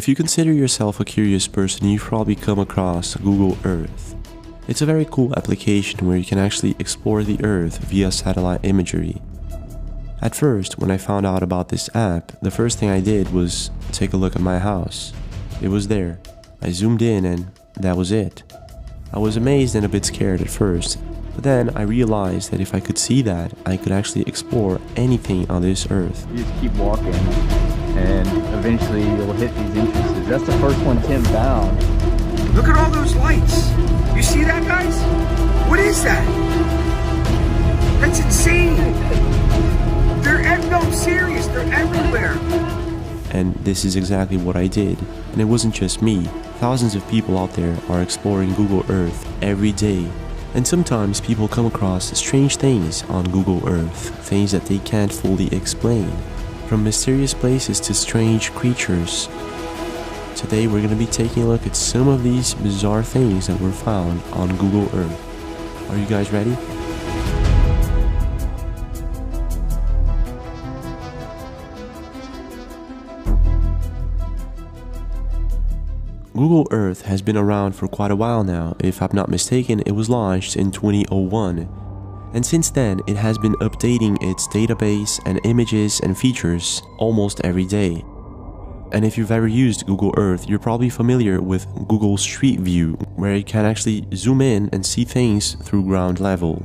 If you consider yourself a curious person, you've probably come across Google Earth. It's a very cool application where you can actually explore the Earth via satellite imagery. At first, when I found out about this app, the first thing I did was take a look at my house. It was there. I zoomed in and that was it. I was amazed and a bit scared at first, but then I realized that if I could see that, I could actually explore anything on this Earth. You just keep walking and eventually you'll hit these entrances. That's the first one Tim found. Look at all those lights. You see that, guys? What is that? That's insane. No, I'm serious. They're everywhere. And this is exactly what I did. And it wasn't just me. Thousands of people out there are exploring Google Earth every day. And sometimes people come across strange things on Google Earth, things that they can't fully explain. From mysterious places to strange creatures. Today we're going to be taking a look at some of these bizarre things that were found on Google Earth. Are you guys ready? Google Earth has been around for quite a while now. If I'm not mistaken, it was launched in 2001. And since then, it has been updating its database and images and features almost every day. And if you've ever used Google Earth, you're probably familiar with Google Street View, where you can actually zoom in and see things through ground level.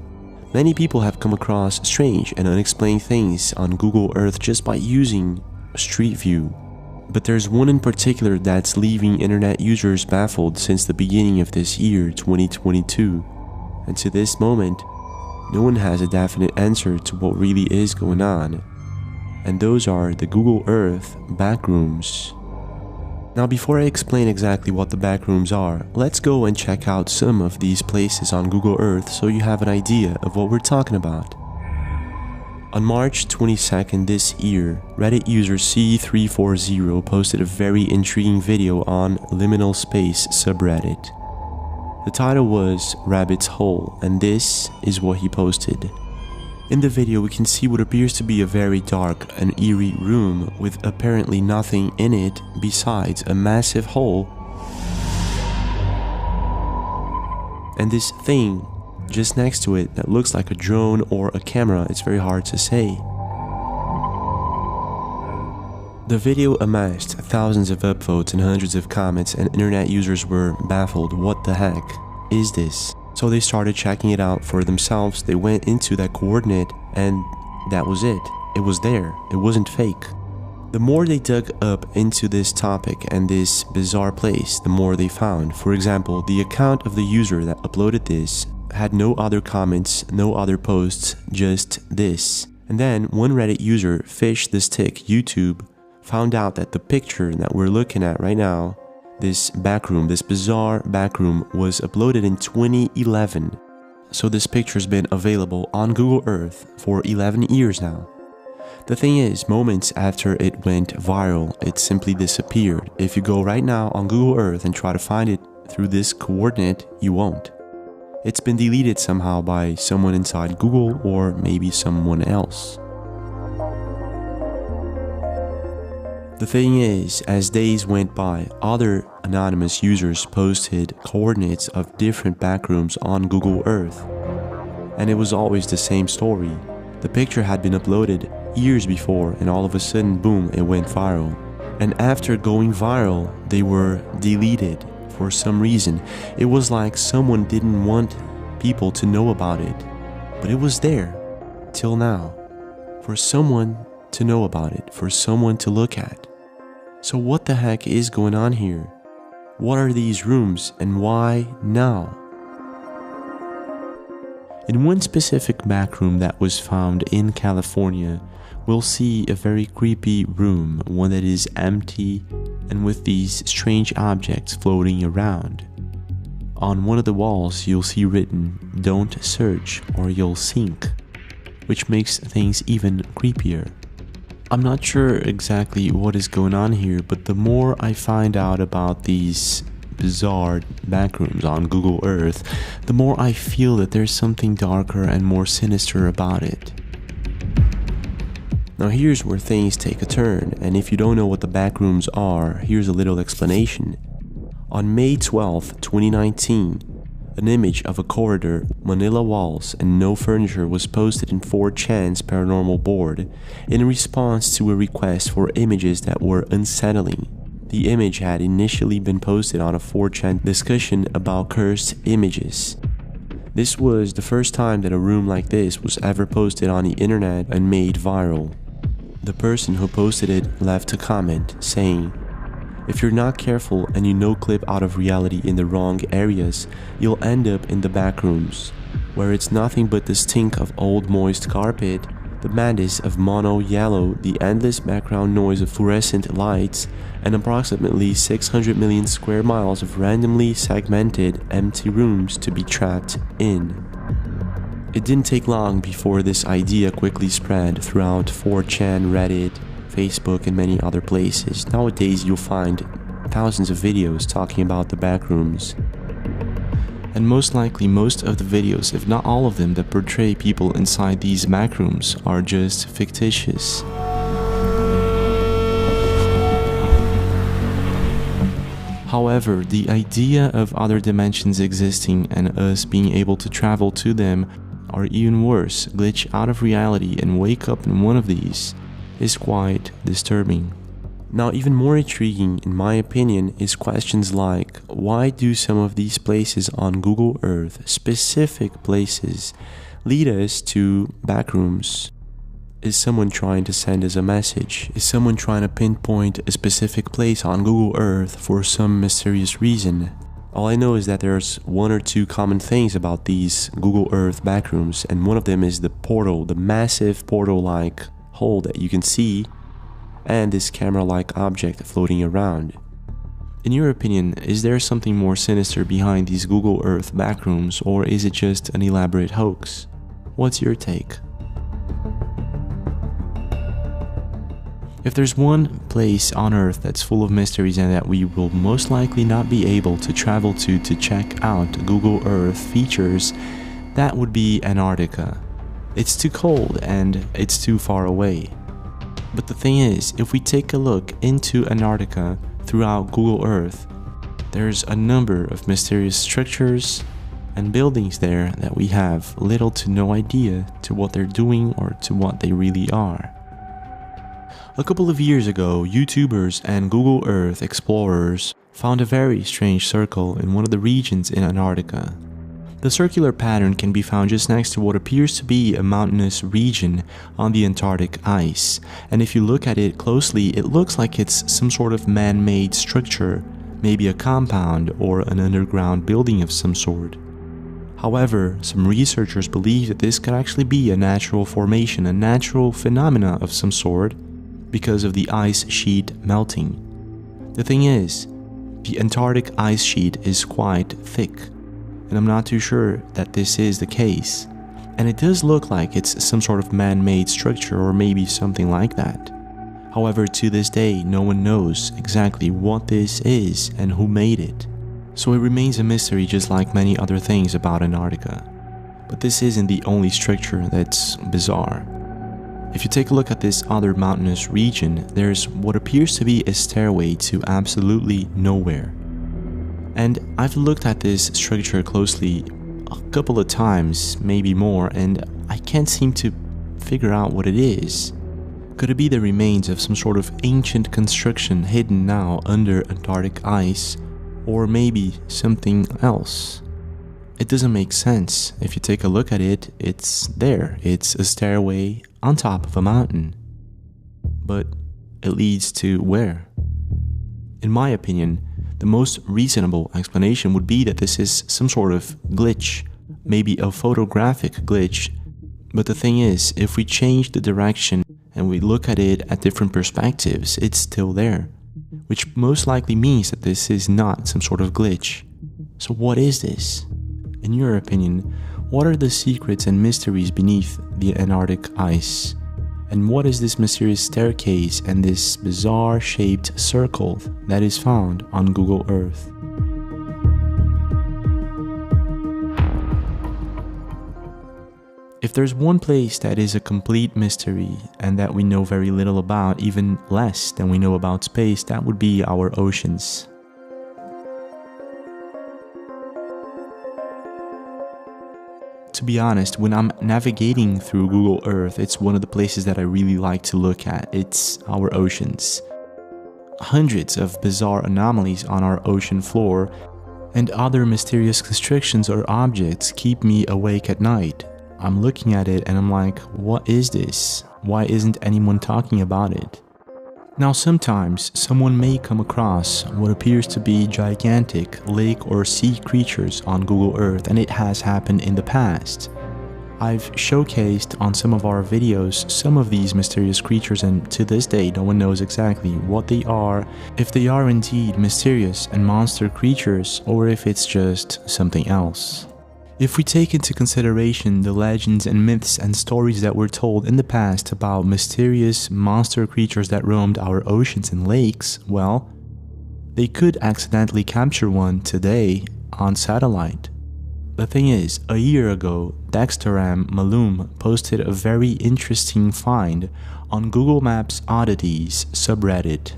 Many people have come across strange and unexplained things on Google Earth just by using Street View. But there's one in particular that's leaving internet users baffled since the beginning of this year, 2022. And to this moment, no one has a definite answer to what really is going on. And those are the Google Earth backrooms. Now before I explain exactly what the backrooms are, let's go and check out some of these places on Google Earth so you have an idea of what we're talking about. On March 22nd this year, Reddit user C340 posted a very intriguing video on Liminal Space subreddit. The title was Rabbit's Hole, and this is what he posted. In the video we can see what appears to be a very dark and eerie room with apparently nothing in it besides a massive hole and this thing just next to it that looks like a drone or a camera. It's very hard to say. The video amassed thousands of upvotes and hundreds of comments, and internet users were baffled. What the heck is this? So they started checking it out for themselves. They went into that coordinate and that was it. It was there. It wasn't fake. The more they dug up into this topic and this bizarre place, the more they found. For example, the account of the user that uploaded this had no other comments, no other posts, just this. And then one Reddit user, Fish the Stick YouTube, found out that the picture that we're looking at right now, this backroom, this bizarre backroom, was uploaded in 2011. So this picture's been available on Google Earth for 11 years now. The thing is, moments after it went viral, it simply disappeared. If you go right now on Google Earth and try to find it through this coordinate, you won't. It's been deleted somehow by someone inside Google or maybe someone else. The thing is, as days went by, other anonymous users posted coordinates of different backrooms on Google Earth. And it was always the same story. The picture had been uploaded years before and all of a sudden, boom, it went viral. And after going viral, they were deleted. For some reason, it was like someone didn't want people to know about it, but it was there till now, for someone to know about it, for someone to look at. So what the heck is going on here? What are these rooms and why now? In one specific backroom that was found in California, we'll see a very creepy room, one that is empty and with these strange objects floating around. On one of the walls you'll see written, "Don't search or you'll sink," which makes things even creepier. I'm not sure exactly what is going on here, but the more I find out about these bizarre backrooms on Google Earth, the more I feel that there's something darker and more sinister about it. Now here's where things take a turn, and if you don't know what the backrooms are, here's a little explanation. On May 12, 2019, an image of a corridor, manila walls, and no furniture was posted in 4chan's paranormal board in response to a request for images that were unsettling. The image had initially been posted on a 4chan discussion about cursed images. This was the first time that a room like this was ever posted on the internet and made viral. The person who posted it left a comment saying, "If you're not careful and you no-clip out of reality in the wrong areas, you'll end up in the back rooms, where it's nothing but the stink of old moist carpet, the madness of mono yellow, the endless background noise of fluorescent lights, and approximately 600 million square miles of randomly segmented empty rooms to be trapped in." It didn't take long before this idea quickly spread throughout 4chan, Reddit, Facebook, and many other places. Nowadays you'll find thousands of videos talking about the backrooms. And most likely most of the videos, if not all of them, that portray people inside these backrooms are just fictitious. However, the idea of other dimensions existing and us being able to travel to them, or even worse, glitch out of reality and wake up in one of these, is quite disturbing. Now, even more intriguing, in my opinion, is questions like, why do some of these places on Google Earth, specific places, lead us to backrooms? Is someone trying to send us a message? Is someone trying to pinpoint a specific place on Google Earth for some mysterious reason? All I know is that there's one or two common things about these Google Earth backrooms, and one of them is the portal, the massive portal-like hole that you can see, and this camera-like object floating around. In your opinion, is there something more sinister behind these Google Earth backrooms, or is it just an elaborate hoax? What's your take? If there's one place on Earth that's full of mysteries and that we will most likely not be able to travel to check out Google Earth features, that would be Antarctica. It's too cold and it's too far away. But the thing is, if we take a look into Antarctica throughout Google Earth, there's a number of mysterious structures and buildings there that we have little to no idea to what they're doing or to what they really are. A couple of years ago, YouTubers and Google Earth explorers found a very strange circle in one of the regions in Antarctica. The circular pattern can be found just next to what appears to be a mountainous region on the Antarctic ice, and if you look at it closely, it looks like it's some sort of man-made structure, maybe a compound or an underground building of some sort. However, some researchers believe that this could actually be a natural formation, a natural phenomena of some sort, because of the ice sheet melting. The thing is, the Antarctic ice sheet is quite thick, and I'm not too sure that this is the case. And it does look like it's some sort of man-made structure or maybe something like that. However, to this day, no one knows exactly what this is and who made it. So it remains a mystery just like many other things about Antarctica. But this isn't the only structure that's bizarre. If you take a look at this other mountainous region, there's what appears to be a stairway to absolutely nowhere. And I've looked at this structure closely a couple of times, maybe more, and I can't seem to figure out what it is. Could it be the remains of some sort of ancient construction hidden now under Antarctic ice, or maybe something else? It doesn't make sense. If you take a look at it, it's there. It's a stairway on top of a mountain. But it leads to where? In my opinion, the most reasonable explanation would be that this is some sort of glitch, maybe a photographic glitch. But the thing is, if we change the direction and we look at it at different perspectives, it's still there, which most likely means that this is not some sort of glitch. So what is this? In your opinion, what are the secrets and mysteries beneath the Antarctic ice? And what is this mysterious staircase and this bizarre shaped circle that is found on Google Earth? If there's one place that is a complete mystery and that we know very little about, even less than we know about space, that would be our oceans. To be honest, when I'm navigating through Google Earth, it's one of the places that I really like to look at. It's our oceans. Hundreds of bizarre anomalies on our ocean floor and other mysterious constrictions or objects keep me awake at night. I'm looking at it and I'm like, what is this? Why isn't anyone talking about it? Now sometimes someone may come across what appears to be gigantic lake or sea creatures on Google Earth, and it has happened in the past. I've showcased on some of our videos some of these mysterious creatures, and to this day no one knows exactly what they are, if they are indeed mysterious and monster creatures, or if it's just something else. If we take into consideration the legends and myths and stories that were told in the past about mysterious monster creatures that roamed our oceans and lakes, well, they could accidentally capture one today on satellite. The thing is, a year ago, Dexteram Malum posted a very interesting find on Google Maps Oddities subreddit.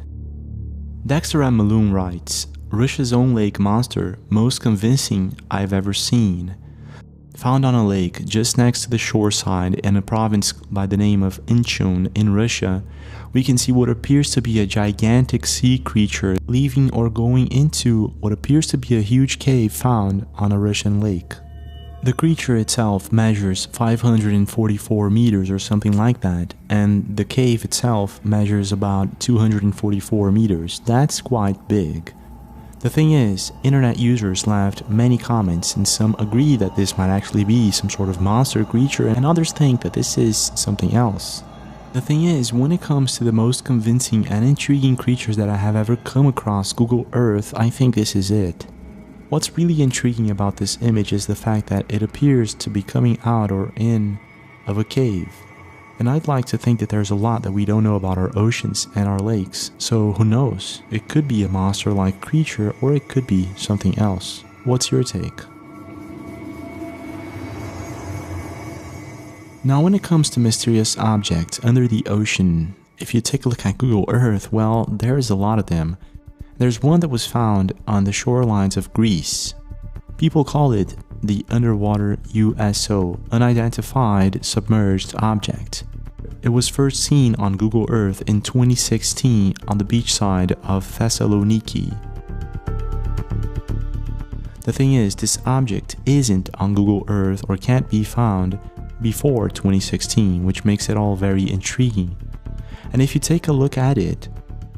Dexteram Malum writes, "Russia's own lake monster, most convincing I've ever seen. Found on a lake just next to the shore side in a province by the name of Inchon in Russia, we can see what appears to be a gigantic sea creature leaving or going into what appears to be a huge cave found on a Russian lake. The creature itself measures 544 meters or something like that, and the cave itself measures about 244 meters. That's quite big. The thing is, internet users left many comments, and some agree that this might actually be some sort of monster creature, and others think that this is something else. The thing is, when it comes to the most convincing and intriguing creatures that I have ever come across Google Earth, I think this is it. What's really intriguing about this image is the fact that it appears to be coming out or in of a cave. And I'd like to think that there's a lot that we don't know about our oceans and our lakes, so who knows? It could be a monster-like creature, or it could be something else. What's your take? Now, when it comes to mysterious objects under the ocean, if you take a look at Google Earth, well, there's a lot of them. There's one that was found on the shorelines of Greece. People call it the underwater USO, unidentified submerged object. It was first seen on Google Earth in 2016 on the beachside of Thessaloniki. The thing is, this object isn't on Google Earth or can't be found before 2016, which makes it all very intriguing. And if you take a look at it,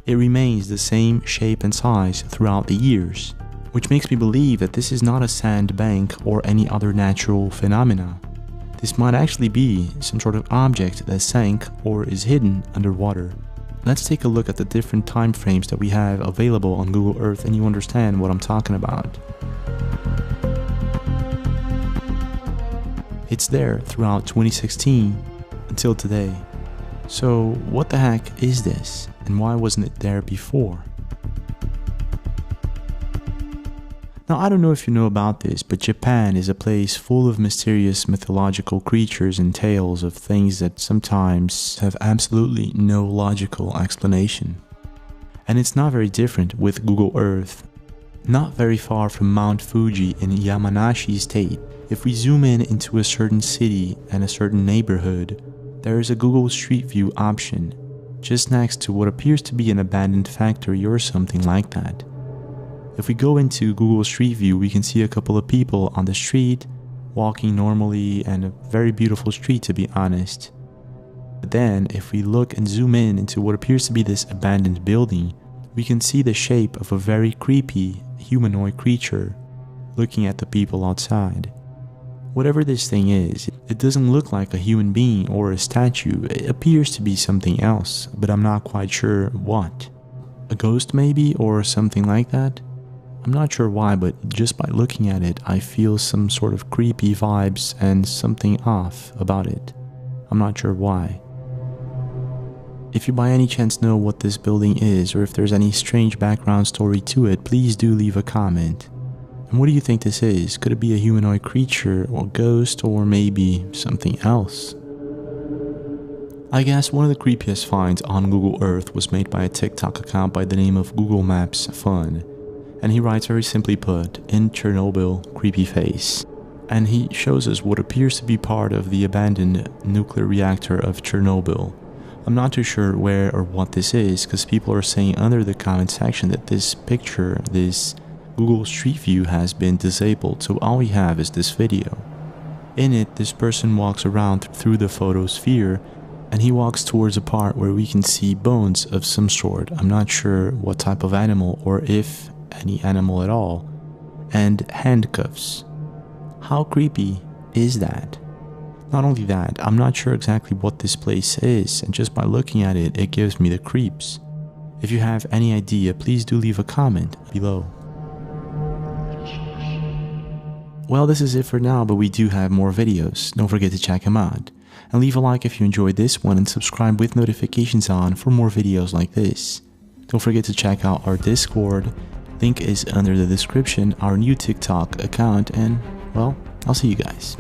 it remains the same shape and size throughout the years, which makes me believe that this is not a sandbank or any other natural phenomena. This might actually be some sort of object that sank or is hidden underwater. Let's take a look at the different time frames that we have available on Google Earth, and you understand what I'm talking about. It's there throughout 2016 until today. So what the heck is this, and why wasn't it there before? Now, I don't know if you know about this, but Japan is a place full of mysterious mythological creatures and tales of things that sometimes have absolutely no logical explanation. And it's not very different with Google Earth. Not very far from Mount Fuji in Yamanashi State, if we zoom in into a certain city and a certain neighborhood, there is a Google Street View option, just next to what appears to be an abandoned factory or something like that. If we go into Google Street View, we can see a couple of people on the street, walking normally, and a very beautiful street, to be honest. But then, if we look and zoom in into what appears to be this abandoned building, we can see the shape of a very creepy humanoid creature looking at the people outside. Whatever this thing is, it doesn't look like a human being or a statue. It appears to be something else, but I'm not quite sure what. A ghost maybe, or something like that? I'm not sure why, but just by looking at it, I feel some sort of creepy vibes and something off about it. I'm not sure why. If you by any chance know what this building is, or if there's any strange background story to it, please do leave a comment. And what do you think this is? Could it be a humanoid creature or ghost or maybe something else? I guess one of the creepiest finds on Google Earth was made by a TikTok account by the name of Google Maps Fun. And he writes very simply put, "In Chernobyl, creepy face." And he shows us what appears to be part of the abandoned nuclear reactor of Chernobyl. I'm not too sure where or what this is, because people are saying under the comment section that this picture, this Google Street View, has been disabled, so all we have is this video. In it, this person walks around through the photosphere, and he walks towards a part where we can see bones of some sort. I'm not sure what type of animal, or if any animal at all, and handcuffs. How creepy is that? Not only that, I'm not sure exactly what this place is, and just by looking at it, it gives me the creeps. If you have any idea, please do leave a comment below. Well, this is it for now, but we do have more videos. Don't forget to check them out. And leave a like if you enjoyed this one, and subscribe with notifications on for more videos like this. Don't forget to check out our Discord. Link is under the description, our new TikTok account, and well, I'll see you guys.